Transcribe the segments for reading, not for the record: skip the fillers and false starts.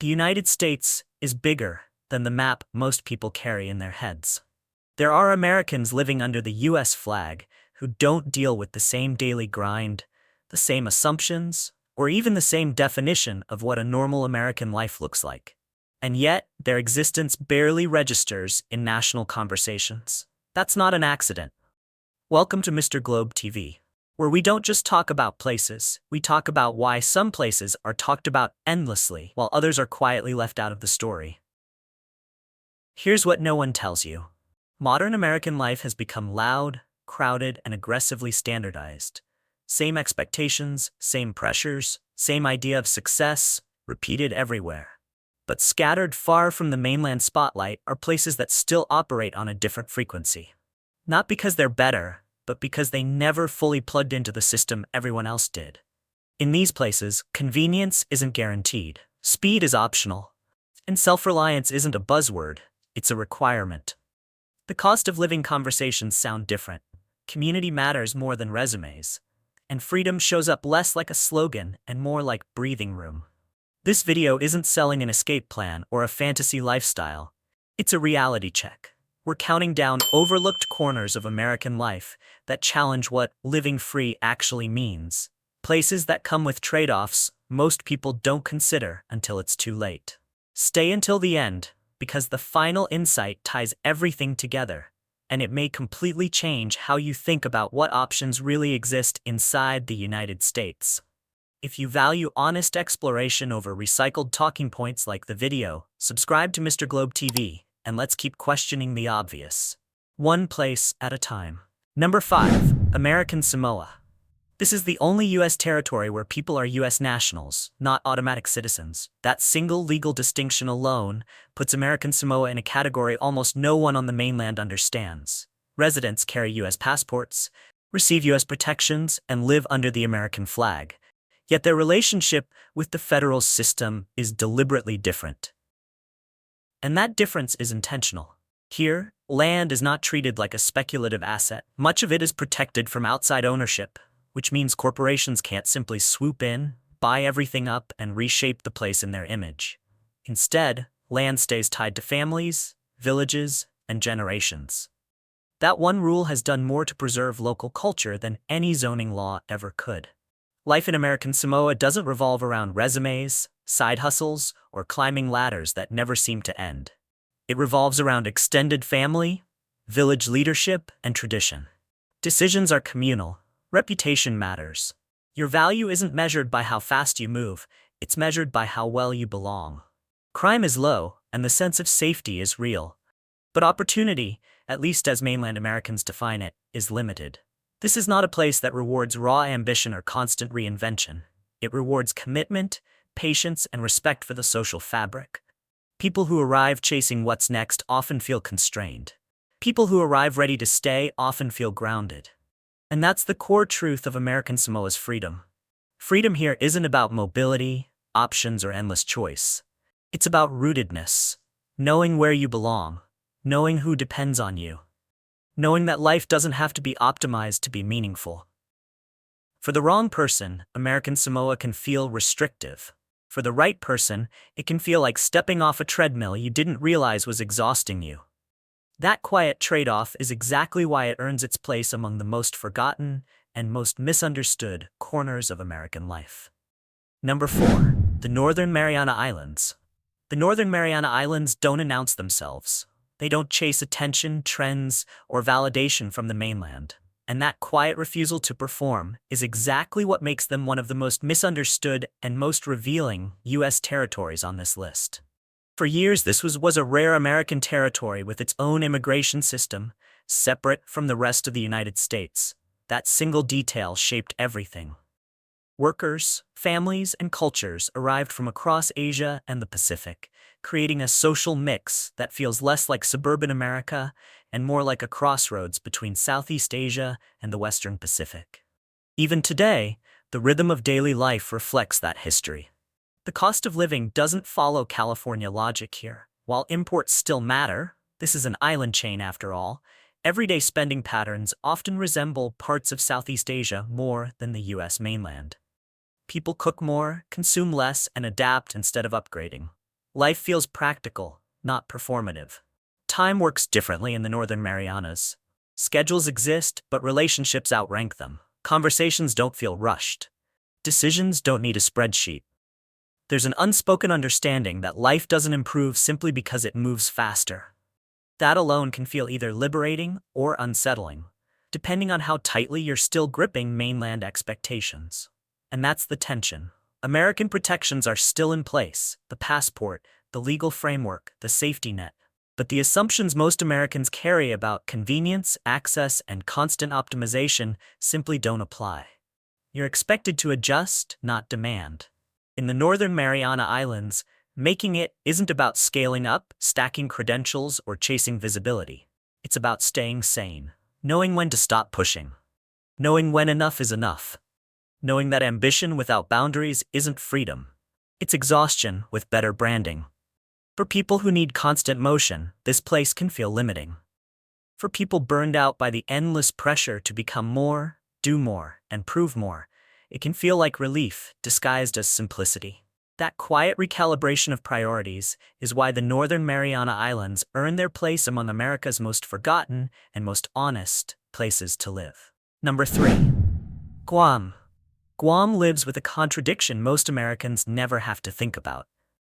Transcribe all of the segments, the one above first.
The United States is bigger than the map most people carry in their heads. There are Americans living under the U.S. flag who don't deal with the same daily grind, the same assumptions, or even the same definition of what a normal American life looks like. And yet, their existence barely registers in national conversations. That's not an accident. Welcome to Mr. Globe TV, where we don't just talk about places, we talk about why some places are talked about endlessly while others are quietly left out of the story. Here's what no one tells you. Modern American life has become loud, crowded, and aggressively standardized. Same expectations, same pressures, same idea of success, repeated everywhere. But scattered far from the mainland spotlight are places that still operate on a different frequency. Not because they're better, but because they never fully plugged into the system everyone else did. In these places, convenience isn't guaranteed, speed is optional, and self-reliance isn't a buzzword, it's a requirement. The cost of living conversations sound different. Community matters more than resumes, and freedom shows up less like a slogan and more like breathing room. This video isn't selling an escape plan or a fantasy lifestyle. It's a reality check. We're counting down overlooked corners of American life that challenge what living free actually means. Places that come with trade-offs most people don't consider until it's too late. Stay until the end, because the final insight ties everything together, and it may completely change how you think about what options really exist inside the United States. If you value honest exploration over recycled talking points like the video, subscribe to Mr. Globe TV, and let's keep questioning the obvious. One place at a time. Number 5. American Samoa. This is the only U.S. territory where people are U.S. nationals, not automatic citizens. That single legal distinction alone puts American Samoa in a category almost no one on the mainland understands. Residents carry U.S. passports, receive U.S. protections, and live under the American flag. Yet their relationship with the federal system is deliberately different. And that difference is intentional. Here, land is not treated like a speculative asset. Much of it is protected from outside ownership, which means corporations can't simply swoop in, buy everything up, and reshape the place in their image. Instead, land stays tied to families, villages, and generations. That one rule has done more to preserve local culture than any zoning law ever could. Life in American Samoa doesn't revolve around resumes, side hustles, or climbing ladders that never seem to end. It revolves around extended family, village leadership, and tradition. Decisions are communal. Reputation matters. Your value isn't measured by how fast you move, it's measured by how well you belong. Crime is low, and the sense of safety is real. But opportunity, at least as mainland Americans define it, is limited. This is not a place that rewards raw ambition or constant reinvention. It rewards commitment, patience, and respect for the social fabric. People who arrive chasing what's next often feel constrained. People who arrive ready to stay often feel grounded. And that's the core truth of American Samoa's freedom. Freedom here isn't about mobility, options, or endless choice. It's about rootedness, knowing where you belong, knowing who depends on you, knowing that life doesn't have to be optimized to be meaningful. For the wrong person, American Samoa can feel restrictive. For the right person, it can feel like stepping off a treadmill you didn't realize was exhausting you. That quiet trade-off is exactly why it earns its place among the most forgotten and most misunderstood corners of American life. Number 4. The Northern Mariana Islands. The Northern Mariana Islands don't announce themselves. They don't chase attention, trends, or validation from the mainland. And that quiet refusal to perform is exactly what makes them one of the most misunderstood and most revealing U.S. territories on this list. For years, this was a rare American territory with its own immigration system, separate from the rest of the United States. That single detail shaped everything. Workers, families, and cultures arrived from across Asia and the Pacific, creating a social mix that feels less like suburban America and more like a crossroads between Southeast Asia and the Western Pacific. Even today, the rhythm of daily life reflects that history. The cost of living doesn't follow California logic here. While imports still matter, this is an island chain after all, everyday spending patterns often resemble parts of Southeast Asia more than the U.S. mainland. People cook more, consume less, and adapt instead of upgrading. Life feels practical, not performative. Time works differently in the Northern Marianas. Schedules exist, but relationships outrank them. Conversations don't feel rushed. Decisions don't need a spreadsheet. There's an unspoken understanding that life doesn't improve simply because it moves faster. That alone can feel either liberating or unsettling, depending on how tightly you're still gripping mainland expectations. And that's the tension. American protections are still in place: the passport, the legal framework, the safety net. But the assumptions most Americans carry about convenience, access, and constant optimization simply don't apply. You're expected to adjust, not demand. In the Northern Mariana Islands, making it isn't about scaling up, stacking credentials, or chasing visibility. It's about staying sane, knowing when to stop pushing, knowing when enough is enough, knowing that ambition without boundaries isn't freedom. It's exhaustion with better branding. For people who need constant motion, this place can feel limiting. For people burned out by the endless pressure to become more, do more, and prove more, it can feel like relief disguised as simplicity. That quiet recalibration of priorities is why the Northern Mariana Islands earn their place among America's most forgotten and most honest places to live. Number 3. Guam. Guam lives with a contradiction most Americans never have to think about.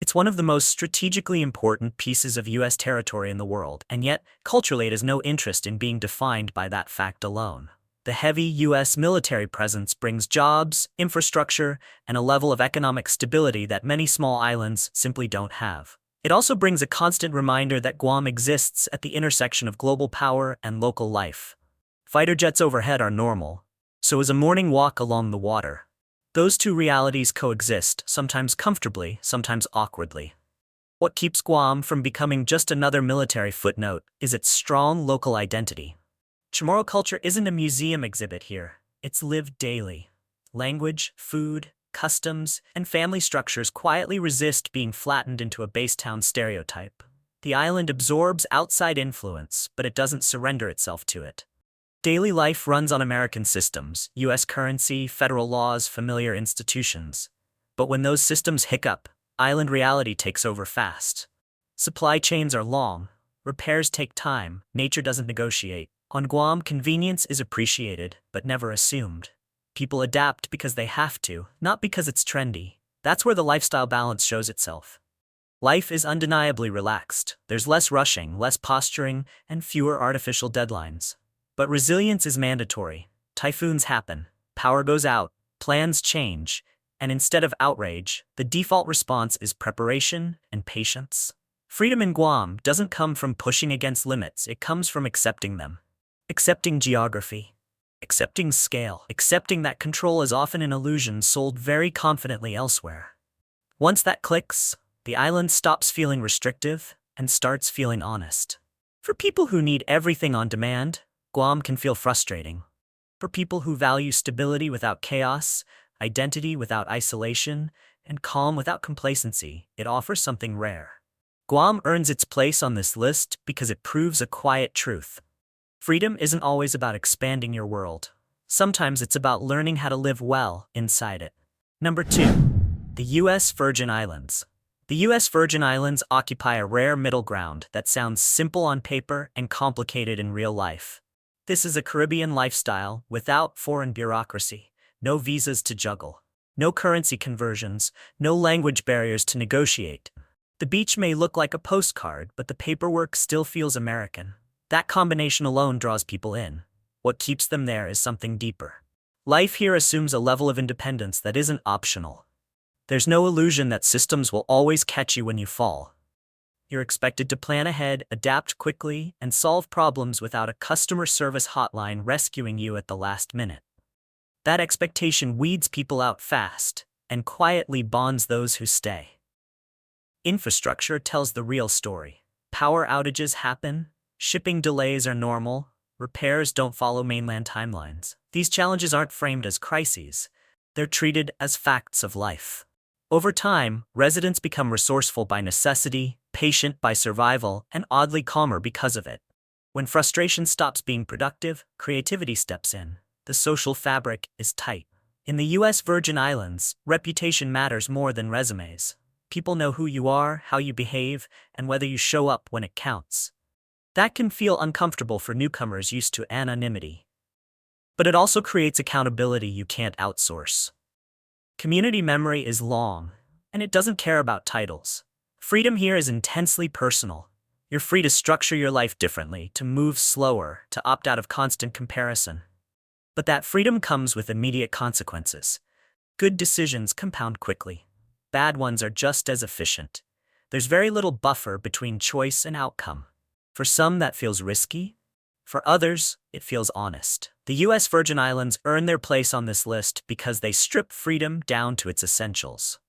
It's one of the most strategically important pieces of U.S. territory in the world, and yet, culturally it has no interest in being defined by that fact alone. The heavy U.S. military presence brings jobs, infrastructure, and a level of economic stability that many small islands simply don't have. It also brings a constant reminder that Guam exists at the intersection of global power and local life. Fighter jets overhead are normal. So is a morning walk along the water. Those two realities coexist, sometimes comfortably, sometimes awkwardly. What keeps Guam from becoming just another military footnote is its strong local identity. Chamorro culture isn't a museum exhibit here. It's lived daily. Language, food, customs, and family structures quietly resist being flattened into a base-town stereotype. The island absorbs outside influence, but it doesn't surrender itself to it. Daily life runs on American systems: U.S. currency, federal laws, familiar institutions. But when those systems hiccup, island reality takes over fast. Supply chains are long. Repairs take time. Nature doesn't negotiate. On Guam, convenience is appreciated, but never assumed. People adapt because they have to, not because it's trendy. That's where the lifestyle balance shows itself. Life is undeniably relaxed. There's less rushing, less posturing, and fewer artificial deadlines. But resilience is mandatory. Typhoons happen, power goes out, plans change, and instead of outrage, the default response is preparation and patience. Freedom in Guam doesn't come from pushing against limits, it comes from accepting them. Accepting geography, accepting scale, accepting that control is often an illusion sold very confidently elsewhere. Once that clicks, the island stops feeling restrictive and starts feeling honest. For people who need everything on demand, Guam can feel frustrating. For people who value stability without chaos, identity without isolation, and calm without complacency, it offers something rare. Guam earns its place on this list because it proves a quiet truth. Freedom isn't always about expanding your world. Sometimes it's about learning how to live well inside it. Number 2. The U.S. Virgin Islands. The U.S. Virgin Islands occupy a rare middle ground that sounds simple on paper and complicated in real life. This is a Caribbean lifestyle without foreign bureaucracy, no visas to juggle, no currency conversions, no language barriers to negotiate. The beach may look like a postcard, but the paperwork still feels American. That combination alone draws people in. What keeps them there is something deeper. Life here assumes a level of independence that isn't optional. There's no illusion that systems will always catch you when you fall. You're expected to plan ahead, adapt quickly, and solve problems without a customer service hotline rescuing you at the last minute. That expectation weeds people out fast and quietly bonds those who stay. Infrastructure tells the real story. Power outages happen, shipping delays are normal, repairs don't follow mainland timelines. These challenges aren't framed as crises. They're treated as facts of life. Over time, residents become resourceful by necessity, patient by survival, and oddly calmer because of it. When frustration stops being productive, creativity steps in. The social fabric is tight. In the U.S. Virgin Islands, reputation matters more than resumes. People know who you are, how you behave, and whether you show up when it counts. That can feel uncomfortable for newcomers used to anonymity. But it also creates accountability you can't outsource. Community memory is long, and it doesn't care about titles. Freedom here is intensely personal. You're free to structure your life differently, to move slower, to opt out of constant comparison. But that freedom comes with immediate consequences. Good decisions compound quickly. Bad ones are just as efficient. There's very little buffer between choice and outcome. For some, that feels risky. For others, it feels honest. The U.S. Virgin Islands earn their place on this list because they strip freedom down to its essentials.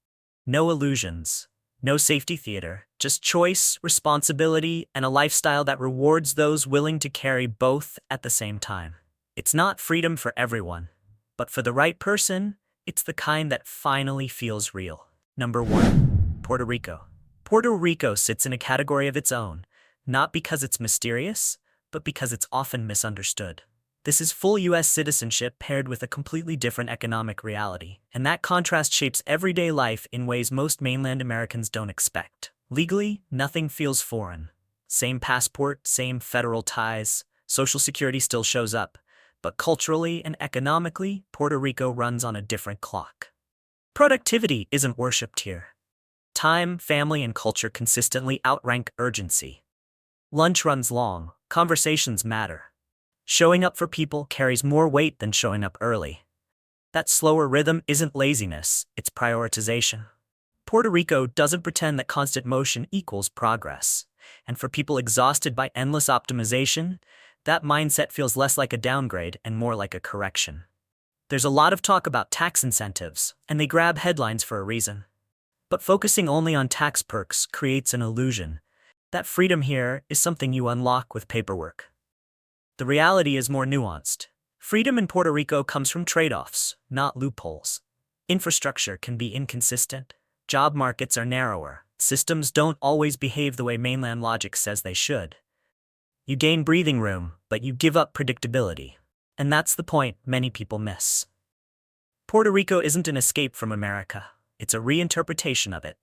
No illusions, no safety theater, just choice, responsibility, and a lifestyle that rewards those willing to carry both at the same time. It's not freedom for everyone, but for the right person, it's the kind that finally feels real. Number 1. Puerto Rico. Puerto Rico sits in a category of its own, not because it's mysterious, but because it's often misunderstood. This is full U.S. citizenship paired with a completely different economic reality, and that contrast shapes everyday life in ways most mainland Americans don't expect. Legally, nothing feels foreign. Same passport, same federal ties, Social Security still shows up, but culturally and economically, Puerto Rico runs on a different clock. Productivity isn't worshipped here. Time, family, and culture consistently outrank urgency. Lunch runs long, conversations matter. Showing up for people carries more weight than showing up early. That slower rhythm isn't laziness, it's prioritization. Puerto Rico doesn't pretend that constant motion equals progress. And for people exhausted by endless optimization, that mindset feels less like a downgrade and more like a correction. There's a lot of talk about tax incentives, and they grab headlines for a reason. But focusing only on tax perks creates an illusion that freedom here is something you unlock with paperwork. The reality is more nuanced. Freedom in Puerto Rico comes from trade-offs, not loopholes. Infrastructure can be inconsistent. Job markets are narrower. Systems don't always behave the way mainland logic says they should. You gain breathing room, but you give up predictability. And that's the point many people miss. Puerto Rico isn't an escape from America. It's a reinterpretation of it.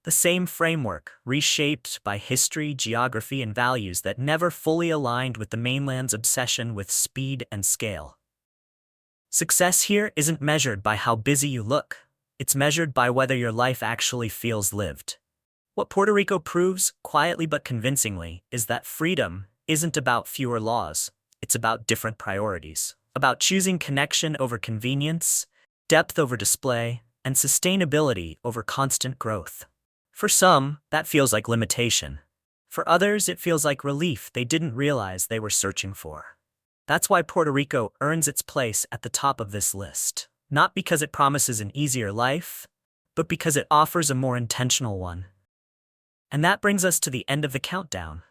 The same framework, reshaped by history, geography, and values that never fully aligned with the mainland's obsession with speed and scale. Success here isn't measured by how busy you look. It's measured by whether your life actually feels lived. What Puerto Rico proves, quietly but convincingly, is that freedom isn't about fewer laws. It's about different priorities. About choosing connection over convenience, depth over display, and sustainability over constant growth. For some, that feels like limitation. For others, it feels like relief they didn't realize they were searching for. That's why Puerto Rico earns its place at the top of this list. Not because it promises an easier life, but because it offers a more intentional one. And that brings us to the end of the countdown.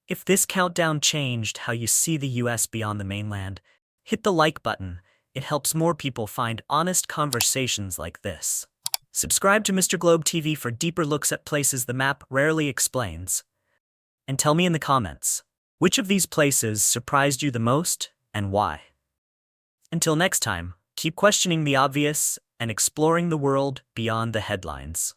If this countdown changed how you see the U.S. beyond the mainland, hit the like button. It helps more people find honest conversations like this. Subscribe to Mr. Globe TV for deeper looks at places the map rarely explains. And tell me in the comments, which of these places surprised you the most and why? Until next time, keep questioning the obvious and exploring the world beyond the headlines.